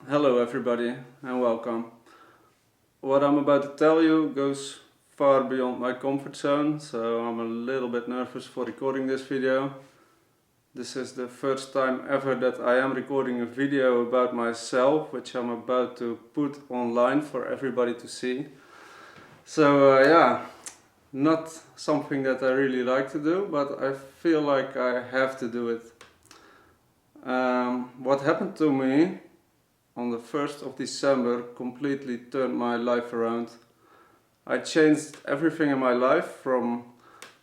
Hello everybody and welcome. What I'm about to tell you goes far beyond my comfort zone, so I'm a little bit nervous for recording this video. This is the first time ever that I am recording a video about myself, which I'm about to put online for everybody to see. So yeah, not something that I really like to do, but I feel like I have to do it. What happened to me on the 1st of December completely turned my life around. I changed everything in my life, from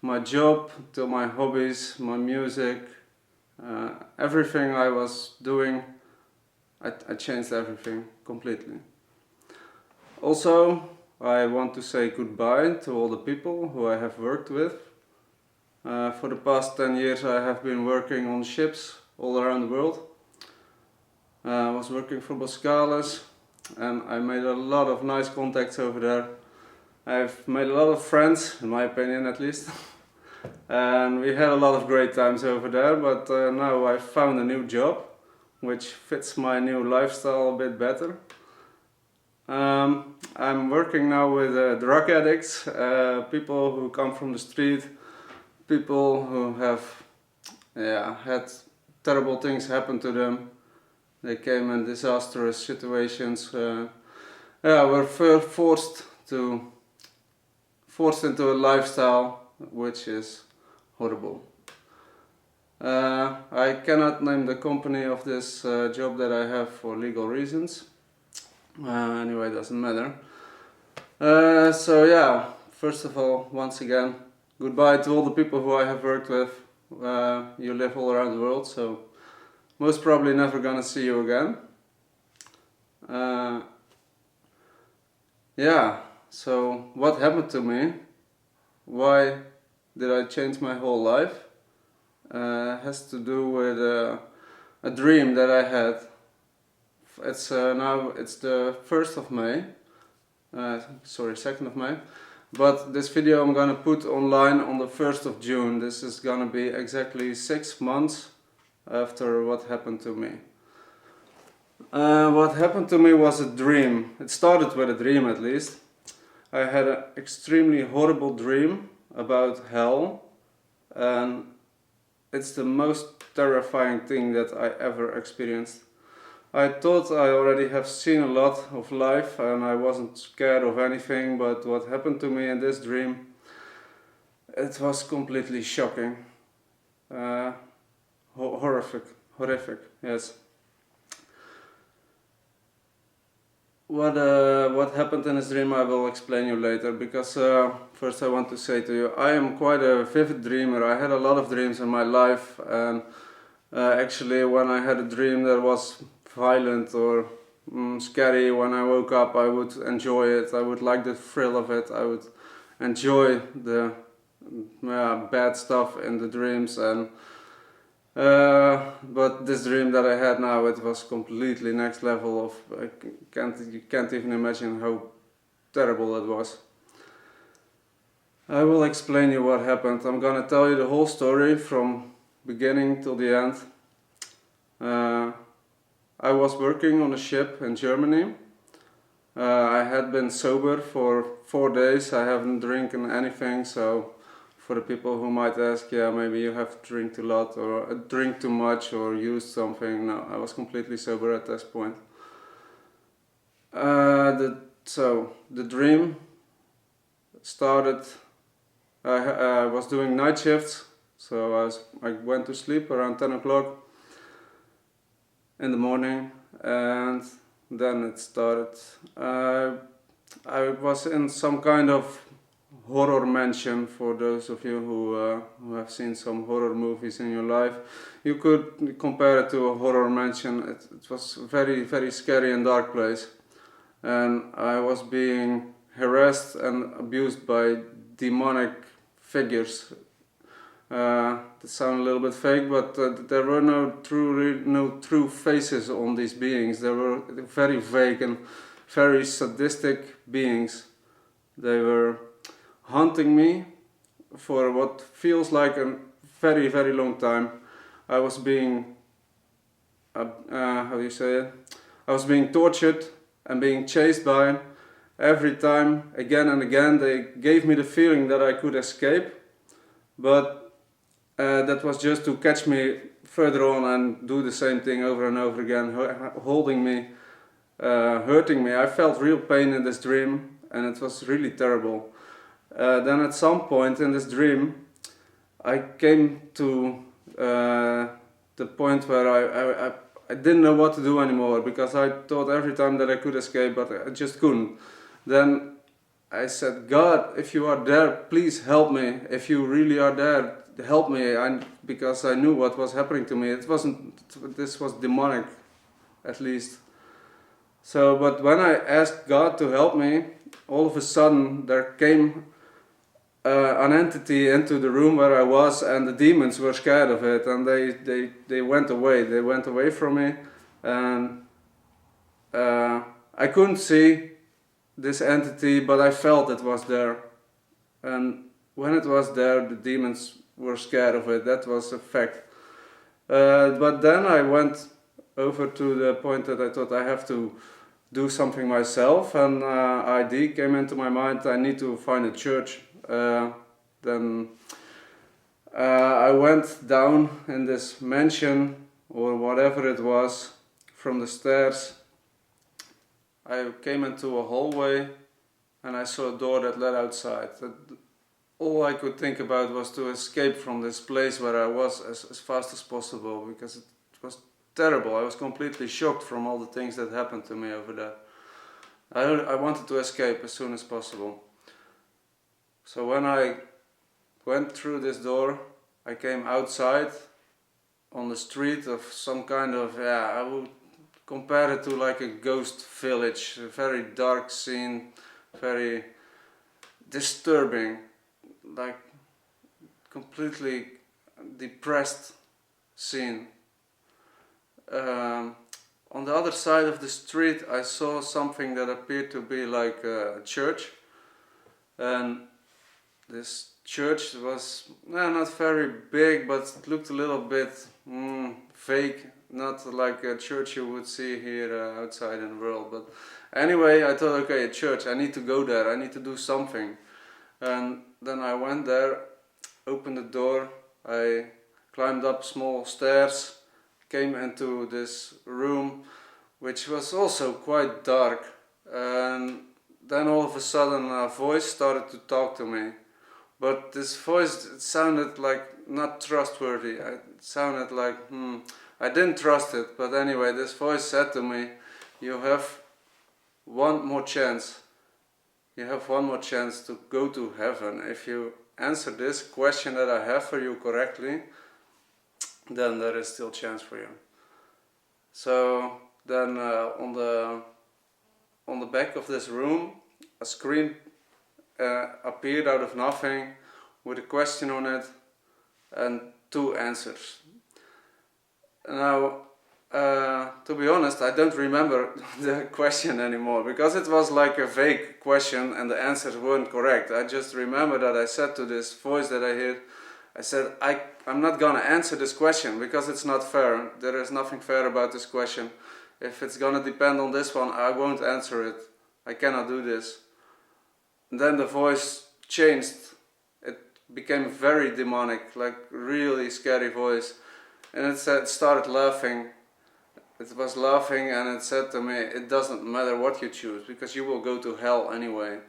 my job to my hobbies, my music, everything I was doing. I changed everything completely. Also, I want to say goodbye to all the people who I have worked with. For the past 10 years I have been working on ships all around the world. I was working for Boscalis and I made a lot of nice contacts over there. I've made a lot of friends, in my opinion at least. And we had a lot of great times over there, but now I found a new job which fits my new lifestyle a bit better. I'm working now with drug addicts, people who come from the street, people who have had terrible things happen to them. They came in disastrous situations, were forced into a lifestyle which is horrible. I cannot name the company of this job that I have for legal reasons. Anyway, it doesn't matter. So yeah, first of all, once again, goodbye to all the people who I have worked with. You live all around the world, so most probably never gonna see you again. Yeah, so what happened to me? Why did I change my whole life? Has to do with a dream that I had. It's now it's the 1st of May, sorry, 2nd of May. But this video I'm gonna put online on the 1st of June. This is gonna be exactly 6 months after what happened to me. What happened to me was a dream. It started with a dream, at least. I had an extremely horrible dream about hell, and it's the most terrifying thing that I ever experienced. I thought I already have seen a lot of life and I wasn't scared of anything, but what happened to me in this dream, it was completely shocking. Horrific, yes. What happened in this dream I will explain you later, because first I want to say to you, I am quite a vivid dreamer. I had a lot of dreams in my life, and actually when I had a dream that was violent or scary, when I woke up I would enjoy it. I would like the thrill of it. I would enjoy the bad stuff in the dreams, and but this dream that I had now, it was completely next level of, you can't even imagine how terrible it was. I will explain you what happened. I'm gonna tell you the whole story from beginning till the end. I was working on a ship in Germany. I had been sober for 4 days. I haven't drinking anything, so for the people who might ask, yeah, maybe you have drink a lot or drink too much or used something. No, I was completely sober at this point. So the dream started. I was doing night shifts, so I went to sleep around 10 o'clock in the morning, and then it started. I was in some kind of horror mansion. For those of you who have seen some horror movies in your life, you could compare it to a horror mansion. It was a very scary and dark place, and I was being harassed and abused by demonic figures. That sound a little bit fake, but there were no true faces on these beings. They were very vague and very sadistic beings. They were hunting me for what feels like a very long time. I was being, how do you say it? I was being tortured and being chased by. Every time, again and again, they gave me the feeling that I could escape, but that was just to catch me further on and do the same thing over and over again, holding me, hurting me. I felt real pain in this dream, and it was really terrible. Then at some point in this dream, I came to the point where I didn't know what to do anymore, because I thought every time that I could escape, but I just couldn't. Then I said, God, if you are there, please help me. If you really are there, help me. Because I knew what was happening to me. This was demonic, at least. So, but when I asked God to help me, all of a sudden there came an entity into the room where I was, and the demons were scared of it, and they went away. They went away from me, and I couldn't see this entity, but I felt it was there. And when it was there, the demons were scared of it. That was a fact. But then I went over to the point that I thought I have to do something myself, and ID came into my mind. I need to find a church. Then I went down in this mansion, or whatever it was, from the stairs. I came into a hallway, and I saw a door that led outside. All I could think about was to escape from this place where I was as fast as possible, because it was terrible. I was completely shocked from all the things that happened to me over there. I wanted to escape as soon as possible. So when I went through this door, I came outside on the street of some kind of, I would compare it to like a ghost village, a very dark scene, very disturbing, like completely depressed scene. On the other side of the street I saw something that appeared to be like a church, and this church was not very big, but it looked a little bit fake, not like a church you would see here outside in the world. But anyway, I thought, okay, a church, I need to go there, I need to do something. And then I went there, opened the door, I climbed up small stairs, came into this room, which was also quite dark, and then all of a sudden a voice started to talk to me. But this voice, it sounded like not trustworthy. It sounded like, I didn't trust it. But anyway, this voice said to me, you have one more chance. You have one more chance to go to heaven. If you answer this question that I have for you correctly, then there is still chance for you. So then on the back of this room, a screen appeared out of nothing with a question on it and 2 answers. Now, to be honest, I don't remember the question anymore, because it was like a vague question and the answers weren't correct. I just remember that I said to this voice that I heard, I said, I'm not gonna answer this question because it's not fair. There is nothing fair about this question. If it's gonna depend on this one, I won't answer it. I cannot do this. And then the voice changed. It became very demonic, like really scary voice. And it started laughing. It was laughing, and it said to me, it doesn't matter what you choose, because you will go to hell anyway.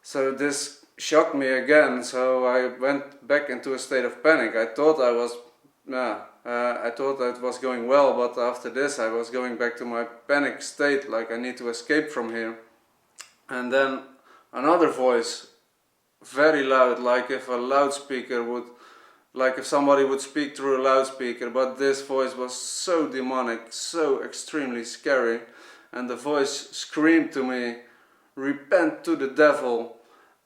So this shocked me again, so I went back into a state of panic. I thought I thought that it was going well, but after this I was going back to my panic state, like I need to escape from here. And then another voice, very loud, like if a loudspeaker would, like if somebody would speak through a loudspeaker, but this voice was so demonic, so extremely scary, and the voice screamed to me, repent to the devil.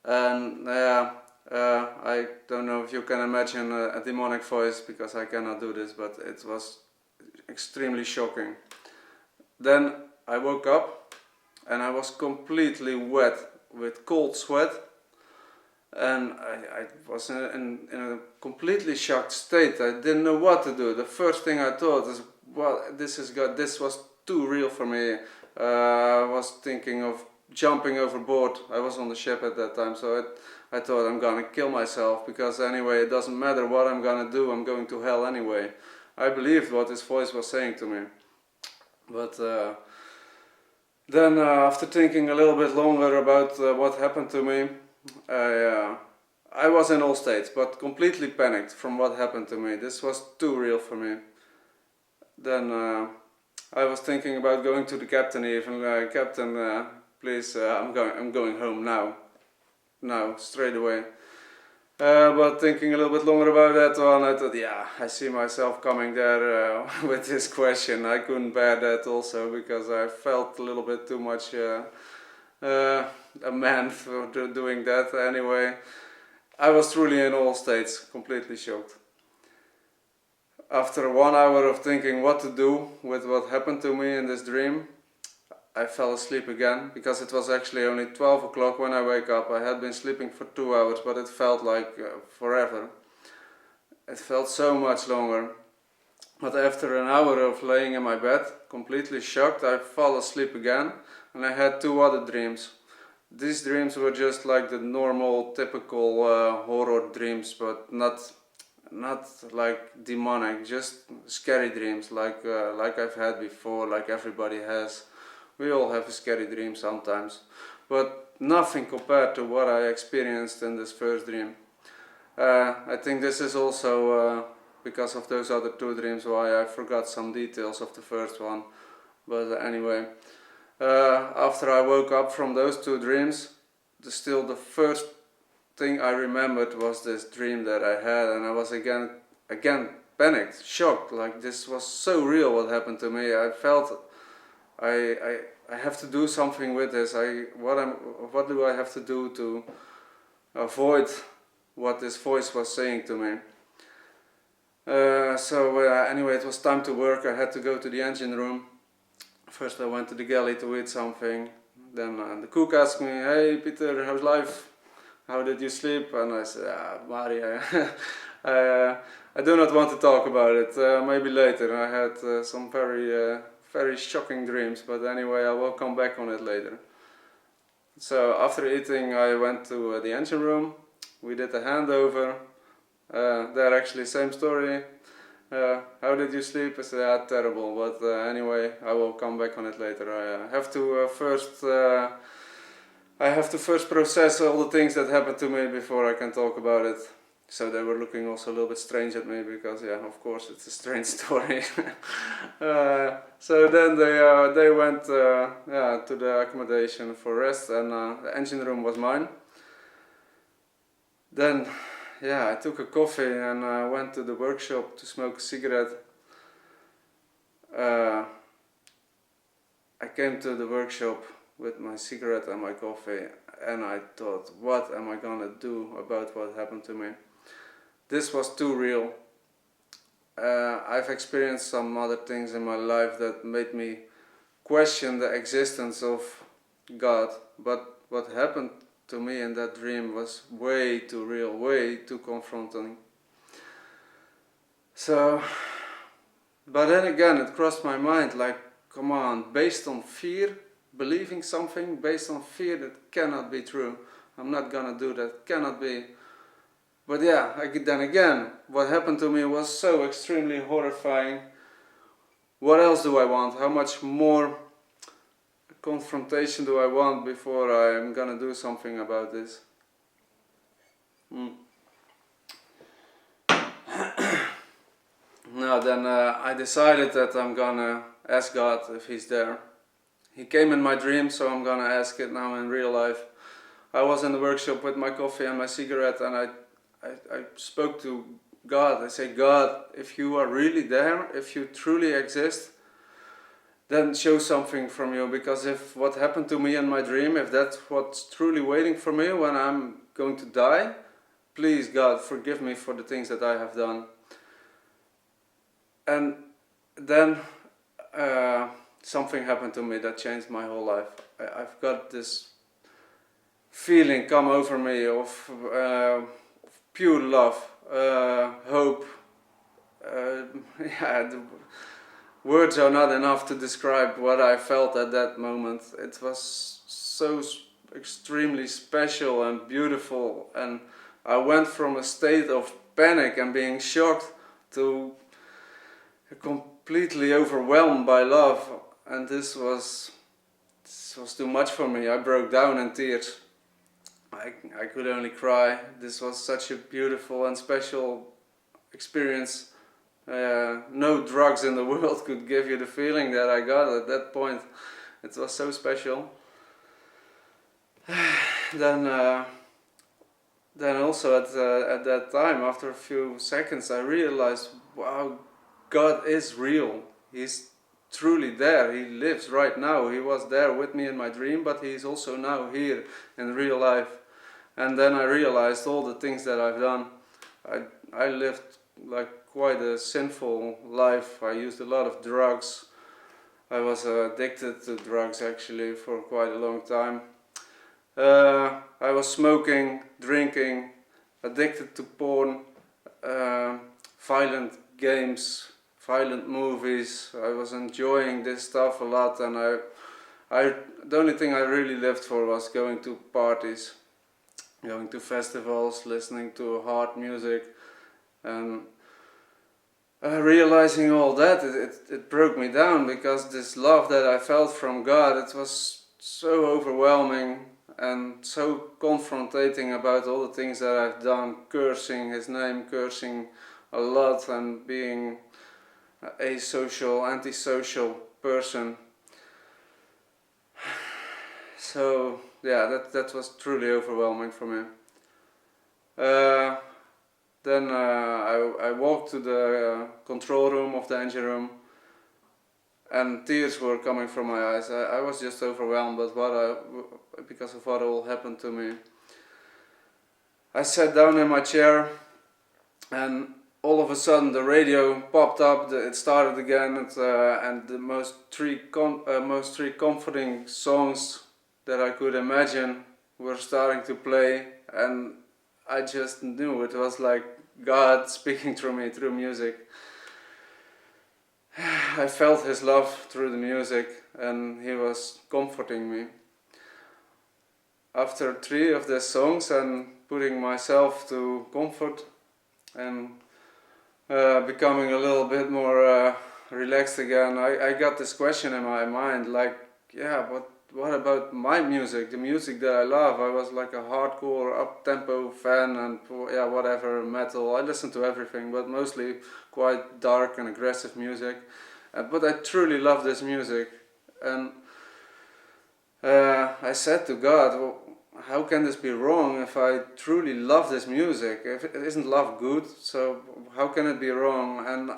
And I don't know if you can imagine a demonic voice, because I cannot do this, but it was extremely shocking. Then I woke up and I was completely wet with cold sweat, and I was in a completely shocked state. I didn't know what to do. The first thing I thought is, well, this was too real for me. I was thinking of jumping overboard. I was on the ship at that time, so I thought I'm gonna kill myself, because anyway it doesn't matter what I'm gonna do, I'm going to hell anyway. I believed what this voice was saying to me. But then after thinking a little bit longer about what happened to me, I was in all states, but completely panicked from what happened to me. This was too real for me. Then I was thinking about going to the captain even. Captain, please, I'm going home now, straight away. But thinking a little bit longer about that one, I thought, yeah, I see myself coming there with this question. I couldn't bear that also, because I felt a little bit too much a man for doing that. Anyway, I was truly in all states, completely shocked. After 1 hour of thinking what to do with what happened to me in this dream, I fell asleep again, because it was actually only 12 o'clock when I wake up. I had been sleeping for 2 hours, but it felt like forever. It felt so much longer. But after an hour of laying in my bed, completely shocked, I fell asleep again, and I had 2 other dreams. These dreams were just like the normal, typical horror dreams, but not like demonic, just scary dreams, like I've had before, like everybody has. We all have a scary dream sometimes, but nothing compared to what I experienced in this first dream. I think this is also because of those other 2 dreams why I forgot some details of the first one. But anyway, after I woke up from those 2 dreams, still the first thing I remembered was this dream that I had, and I was again panicked, shocked, like this was so real what happened to me. I felt I have to do something with this. What do I have to do to avoid what this voice was saying to me? Anyway, it was time to work. I had to go to the engine room. First I went to the galley to eat something. Then the cook asked me, "Hey Peter, how's life? How did you sleep?" And I said, Mari, I do not want to talk about it. Maybe later. I had some very shocking dreams, but anyway, I will come back on it later. So after eating, I went to the engine room. We did a handover. There actually same story. How did you sleep? I said, terrible, but anyway, I will come back on it later. I have to first process all the things that happened to me before I can talk about it. So they were looking also a little bit strange at me, because yeah, of course it's a strange story. So then they went to the accommodation for rest, and the engine room was mine. Then yeah, I took a coffee and went to the workshop to smoke a cigarette. I came to the workshop with my cigarette and my coffee, and I thought, what am I gonna do about what happened to me? This was too real. I've experienced some other things in my life that made me question the existence of God, but what happened to me in that dream was way too real, way too confronting. So, but then again it crossed my mind, like, come on, based on fear, believing something based on fear, that cannot be true. I'm not gonna do that, cannot be. But yeah, then again, what happened to me was so extremely horrifying. What else do I want? How much more confrontation do I want before I'm gonna do something about this? Now then I decided that I'm gonna ask God if He's there. He came in my dream, so I'm gonna ask it now in real life. I was in the workshop with my coffee and my cigarette, and I spoke to God. I said, God, if you are really there, if you truly exist, then show something from you, because if what happened to me in my dream, if that's what's truly waiting for me when I'm going to die, please God, forgive me for the things that I have done. And then something happened to me that changed my whole life. I've got this feeling come over me of pure love, hope. words are not enough to describe what I felt at that moment. It was so extremely special and beautiful, and I went from a state of panic and being shocked to completely overwhelmed by love, and this was too much for me. I broke down in tears. I could only cry. This was such a beautiful and special experience. No drugs in the world could give you the feeling that I got at that point. It was so special. Then also at that time, after a few seconds, I realized, wow, God is real. He's truly there. He lives right now. He was there with me in my dream, but he's also now here in real life. And then I realized all the things that I've done. I lived like quite a sinful life. I used a lot of drugs. I was addicted to drugs actually for quite a long time. I was smoking, drinking, addicted to porn, violent games, violent movies. I was enjoying this stuff a lot, and the only thing I really lived for was going to parties, going to festivals, listening to hard music, and realizing all that, it broke me down, because this love that I felt from God, it was so overwhelming and so confrontating about all the things that I've done, cursing His name, cursing a lot, and being a asocial, antisocial person. So yeah, that was truly overwhelming for me. Then I walked to the control room of the engine room, and tears were coming from my eyes. I was just overwhelmed because of what all happened to me. I sat down in my chair, and all of a sudden the radio popped up. It started again, and the most three comforting songs that I could imagine were starting to play, and I just knew it was like God speaking through me through music. I felt His love through the music, and He was comforting me. After 3 of the songs and putting myself to comfort and becoming a little bit more relaxed again, I got this question in my mind, like, yeah, what about my music, the music that I love? I was like a hardcore up-tempo fan, and yeah, whatever, metal. I listened to everything, but mostly quite dark and aggressive music. But I truly love this music, and I said to God, well, how can this be wrong if I truly love this music? If isn't love good? So how can it be wrong? And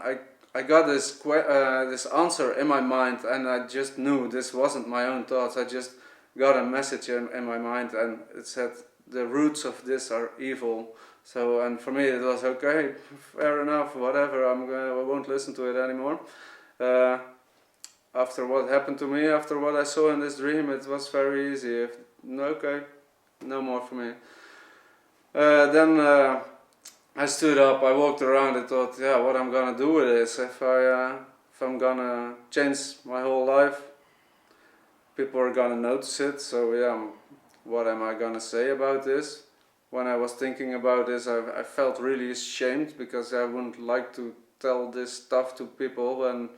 I got this answer in my mind, and I just knew this wasn't my own thoughts. I just got a message in my mind, and it said the roots of this are evil. So, and for me it was okay, fair enough, whatever. I won't listen to it anymore. After what happened to me, after what I saw in this dream, it was very easy. Okay, no more for me. Then I stood up, I walked around and thought, yeah, what I'm gonna do with this? If I'm gonna change my whole life, people are gonna notice it. So yeah, what am I gonna say about this? When I was thinking about this, I felt really ashamed, because I wouldn't like to tell this stuff to people. And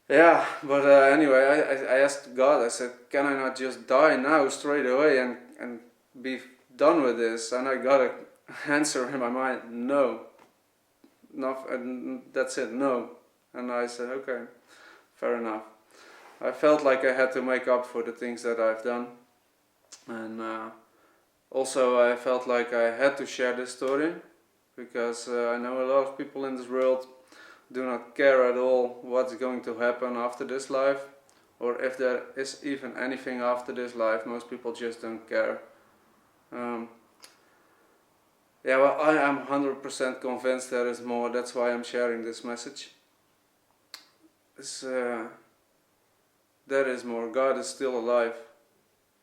yeah, but anyway, I asked God, I said, can I not just die now straight away and be done with this? And I got an answer in my mind, no. And that's it, no. And I said, okay, fair enough. I felt like I had to make up for the things that I've done. And also I felt like I had to share this story, because I know a lot of people in this world do not care at all what's going to happen after this life, or if there is even anything after this life. Most people just don't care. Yeah, well, I am 100% convinced there is more. That's why I'm sharing this message. There is more. God is still alive.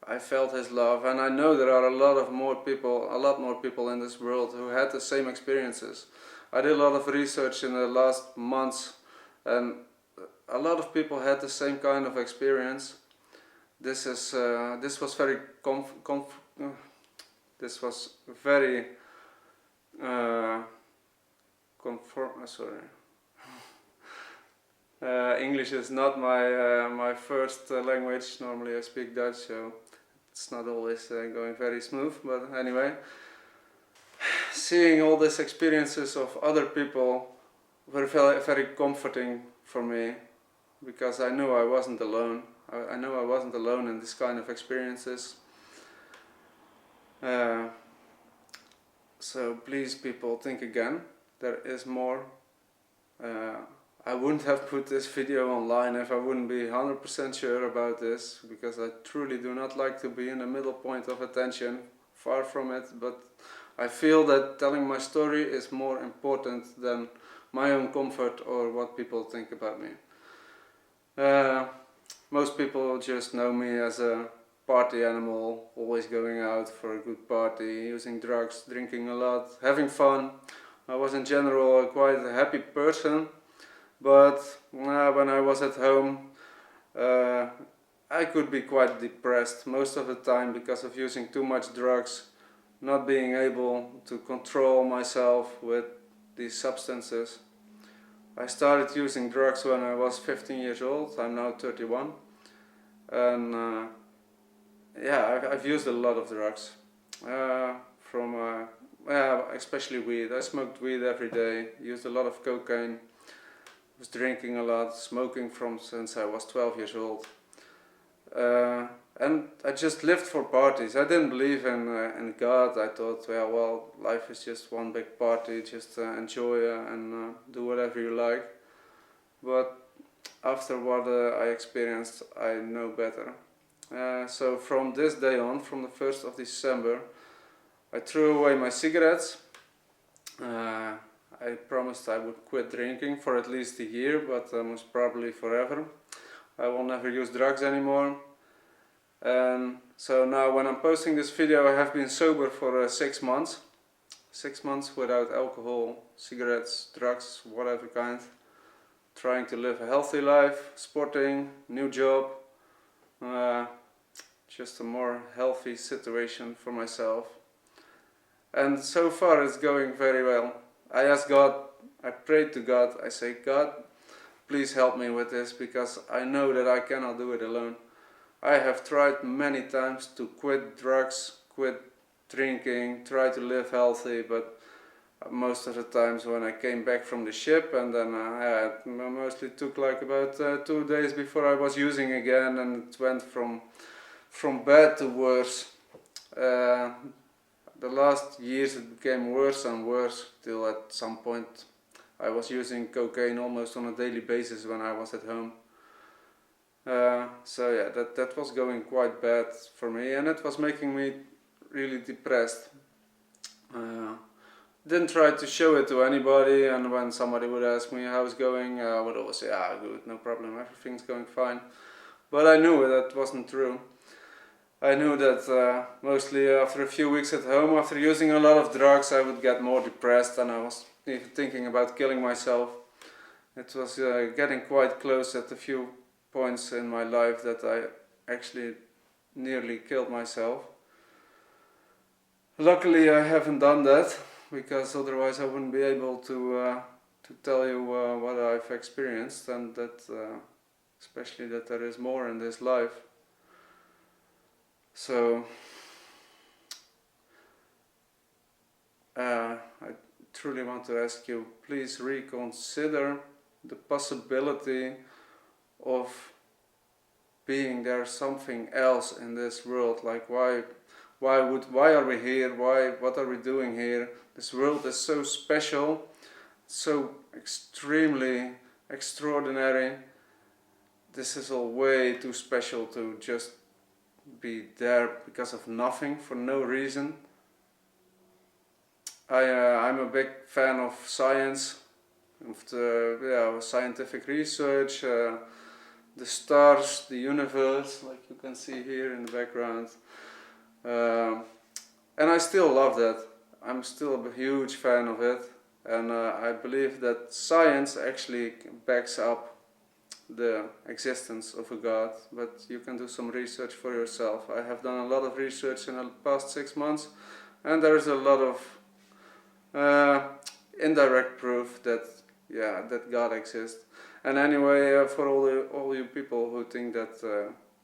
I felt His love, and I know there are a lot more people in this world who had the same experiences. I did a lot of research in the last months, and a lot of people had the same kind of experience. This was very this was very sorry. English is not my first language. Normally I speak Dutch, so it's not always going very smooth. But anyway, seeing all these experiences of other people were very comforting for me, because I knew I wasn't alone. I knew I wasn't alone in this kind of experiences. So please, people, think again. There is more. I wouldn't have put this video online if I wouldn't be 100% sure about this, because I truly do not like to be in the middle point of attention, far from it, but I feel that telling my story is more important than my own comfort or what people think about me. Most people just know me as a party animal, always going out for a good party, using drugs, drinking a lot, having fun. I was in general quite a happy person. But when I was at home, I could be quite depressed most of the time because of using too much drugs, not being able to control myself with these substances. I started using drugs when I was 15 years old. I'm now 31, and yeah, I've used a lot of drugs, especially weed. I smoked weed every day, used a lot of cocaine. Was drinking a lot, smoking since I was 12 years old, and I just lived for parties. I didn't believe in God. I thought, well, life is just one big party, just enjoy and do whatever you like. But after what I experienced, I know better. So from this day on, from the 1st of December, I threw away my cigarettes. I promised I would quit drinking for at least a year, but most probably forever. I will never use drugs anymore. And so now when I'm posting this video, I have been sober for 6 months. 6 months without alcohol, cigarettes, drugs, whatever kind. Trying to live a healthy life, sporting, new job. Just a more healthy situation for myself. And so far it's going very well. I asked God, I prayed to God, I say, God, please help me with this, because I know that I cannot do it alone. I have tried many times to quit drugs, quit drinking, try to live healthy, but most of the times when I came back from the ship, and then it mostly took like about 2 days before I was using again, and it went from bad to worse. The last years it became worse and worse, till at some point I was using cocaine almost on a daily basis when I was at home. So yeah, that was going quite bad for me, and it was making me really depressed. Didn't try to show it to anybody, and when somebody would ask me how it's going, I would always say, good, no problem, everything's going fine. But I knew that wasn't true. I knew that mostly after a few weeks at home, after using a lot of drugs, I would get more depressed, and I was even thinking about killing myself. It was getting quite close at a few points in my life that I actually nearly killed myself. Luckily I haven't done that, because otherwise I wouldn't be able to tell you what I've experienced, and that especially that there is more in this life. So I truly want to ask you, please reconsider the possibility of being there something else in this world. Like why are we here? What are we doing here? This world is so special, so extremely extraordinary. This is all way too special to just be there because of nothing, for no reason. I'm a big fan of science, of the scientific research, the stars, the universe, like you can see here in the background. And I still love that. I'm still a huge fan of it, and I believe that science actually backs up the existence of a God, but you can do some research for yourself. I have done a lot of research in the past 6 months, and there's a lot of indirect proof that that God exists. And anyway, for all you people who think that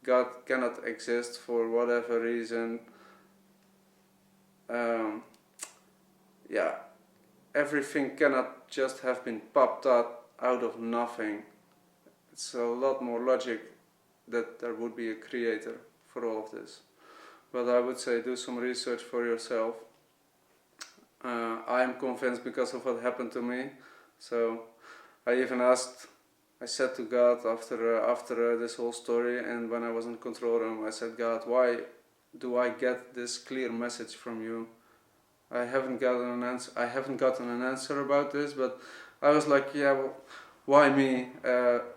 God cannot exist for whatever reason, everything cannot just have been popped up out of nothing. It's a lot more logic that there would be a creator for all of this. But I would say do some research for yourself. I am convinced because of what happened to me. So I said to God after this whole story, and when I was in the control room, I said, God, why do I get this clear message from you? I haven't gotten an answer about this, but I was like, why me?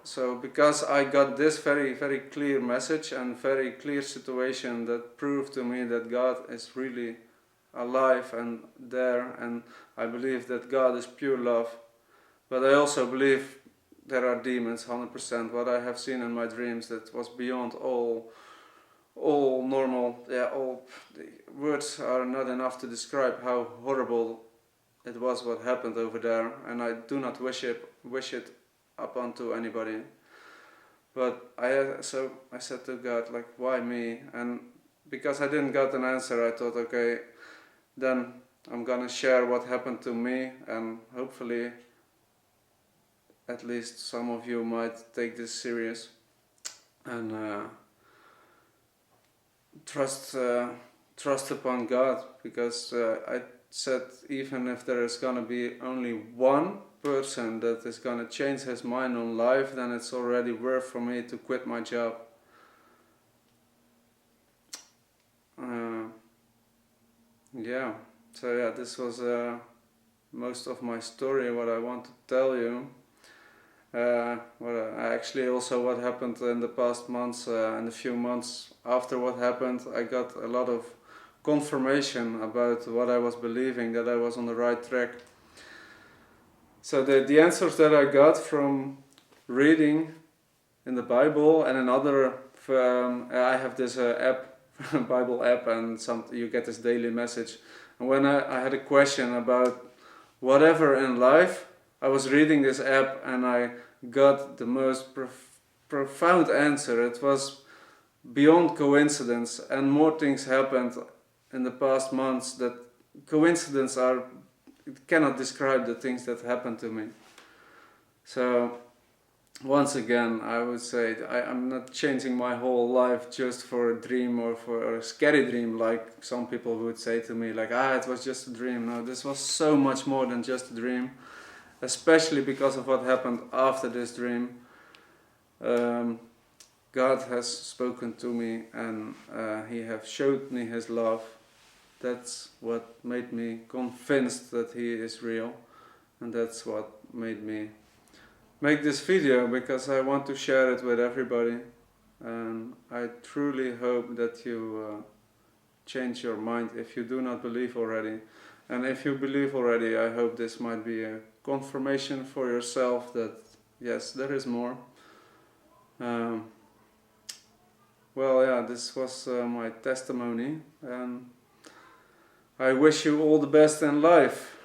So because I got this very, very clear message and very clear situation that proved to me that God is really alive and there, and I believe that God is pure love. But I also believe there are demons, 100%. What I have seen in my dreams, that was beyond all normal. All the words are not enough to describe how horrible it was what happened over there, and I do not wish it upon to anybody. But I said to God, like, why me? And because I didn't get an answer, I thought, okay, then I'm gonna share what happened to me, and hopefully at least some of you might take this serious and trust upon God, because I said, even if there is gonna be only one person that is gonna change his mind on life, then it's already worth for me to quit my job. So this was most of my story, what I want to tell you. What happened in the past months, and a few months after what happened, I got a lot of confirmation about what I was believing, that I was on the right track. So the answers that I got from reading in the Bible and in other, I have this app, Bible app, and you get this daily message. And when I had a question about whatever in life, I was reading this app and I got the most profound answer. It was beyond coincidence, and more things happened in the past months that it cannot describe the things that happened to me. So once again, I would say I'm not changing my whole life just for a dream or for a scary dream, like some people would say to me, like, it was just a dream. No, this was so much more than just a dream, especially because of what happened after this dream. God has spoken to me, and He has showed me His love. That's what made me convinced that He is real, and that's what made me make this video, because I want to share it with everybody, and I truly hope that you change your mind if you do not believe already. And if you believe already, I hope this might be a confirmation for yourself that yes, there is more. This was my testimony, and I wish you all the best in life.